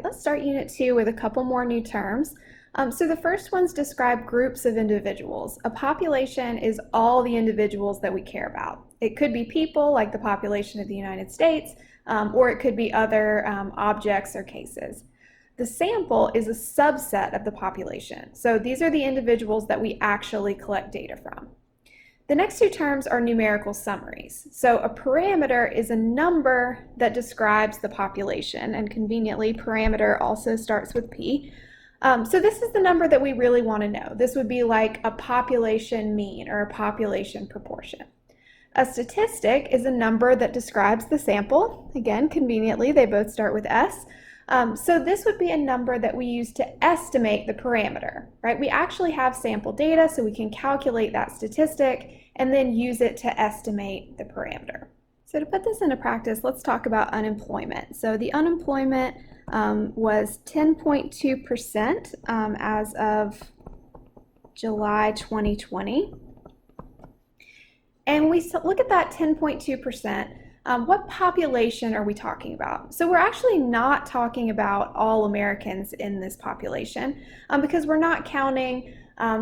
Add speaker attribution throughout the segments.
Speaker 1: let's start Unit 2 with a couple more new terms. So the first ones describe groups of individuals. A population is all the individuals that we care about. It could be people, like the population of the United States, or it could be other objects or cases. The sample is a subset of the population. So these are the individuals that we actually collect data from. The next two terms are numerical summaries. So a parameter is a number that describes the population, and conveniently, parameter also starts with P. So this is the number that we really want to know. This would be like a population mean or a population proportion. A statistic is a number that describes the sample. Again, conveniently, they both start with S. So this would be a number that we use to estimate the parameter, right? We actually have sample data, so we can calculate that statistic and then use it to estimate the parameter. So to put this into practice, let's talk about unemployment. So the unemployment was 10.2% as of July 2020. And when we look at that 10.2%, what population are we talking about? So we're actually not talking about all Americans in this population because we're not counting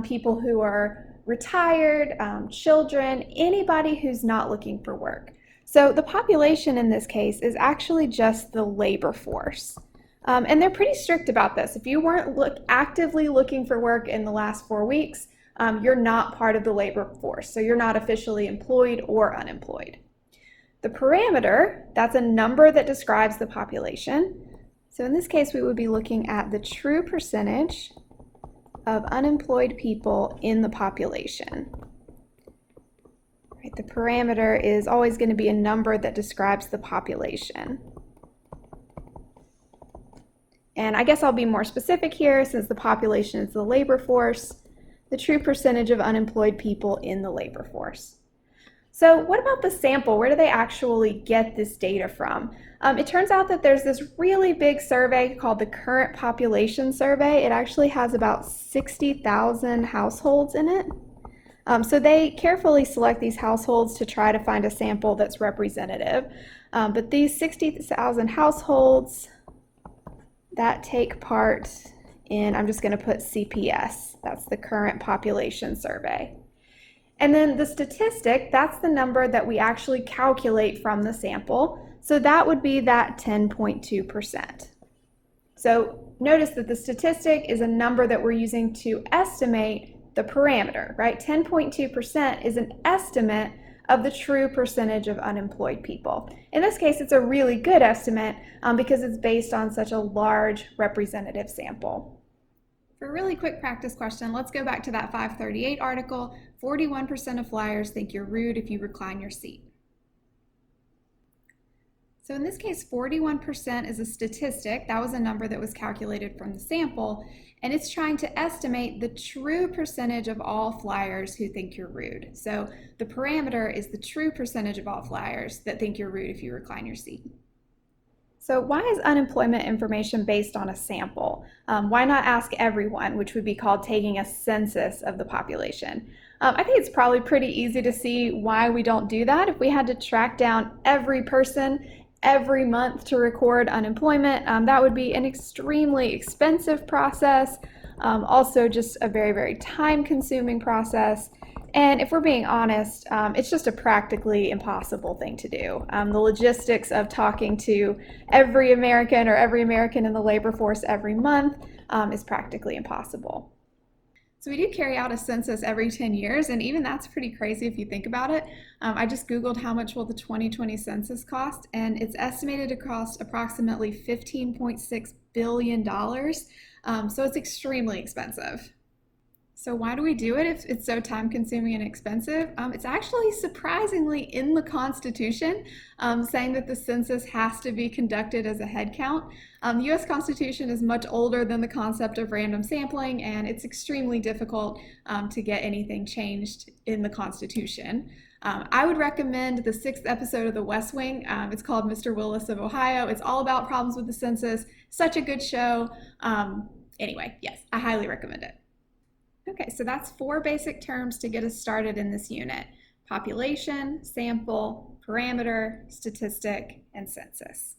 Speaker 1: people who are retired, children, anybody who's not looking for work. So the population in this case is actually just the labor force. And they're pretty strict about this. If you weren't actively looking for work in the last 4 weeks, you're not part of the labor force. So you're not officially employed or unemployed. The parameter, that's a number that describes the population. So in this case, we would be looking at the true percentage of unemployed people in the population. Right, the parameter is always going to be a number that describes the population. And I guess I'll be more specific here since the population is the labor force, the true percentage of unemployed people in the labor force. So what about the sample? Where do they actually get this data from? It turns out that there's this really big survey called the Current Population Survey. It actually has about 60,000 households in it. So they carefully select these households to try to find a sample that's representative. But these 60,000 households that take part in, I'm just going to put CPS, that's the Current Population Survey. And then the statistic, that's the number that we actually calculate from the sample. So that would be that 10.2%. So notice that the statistic is a number that we're using to estimate the parameter, right? 10.2% is an estimate of the true percentage of unemployed people. In this case, it's a really good estimate because it's based on such a large representative sample. For a really quick practice question, let's go back to that 538 article. 41% of flyers think you're rude if you recline your seat. So in this case, 41% is a statistic. That was a number that was calculated from the sample, and it's trying to estimate the true percentage of all flyers who think you're rude. So the parameter is the true percentage of all flyers that think you're rude if you recline your seat. So why is unemployment information based on a sample? Why not ask everyone, which would be called taking a census of the population? I think it's probably pretty easy to see why we don't do that. If we had to track down every person every month to record unemployment, that would be an extremely expensive process, also just a very, very time-consuming process. And if we're being honest, it's just a practically impossible thing to do. The logistics of talking to every American or every American in the labor force every month is practically impossible. So we do carry out a census every 10 years, and even that's pretty crazy if you think about it. I just Googled how much will the 2020 census cost, and it's estimated to cost approximately $15.6 billion. So it's extremely expensive. So why do we do it if it's so time-consuming and expensive? It's actually surprisingly in the Constitution, saying that the census has to be conducted as a head count. The U.S. Constitution is much older than the concept of random sampling, and it's extremely difficult to get anything changed in the Constitution. I would recommend the 6th episode of The West Wing. It's called Mr. Willis of Ohio. It's all about problems with the census. Such a good show. Anyway, yes, I highly recommend it. Okay, so that's 4 basic terms to get us started in this unit: population, sample, parameter, statistic, and census.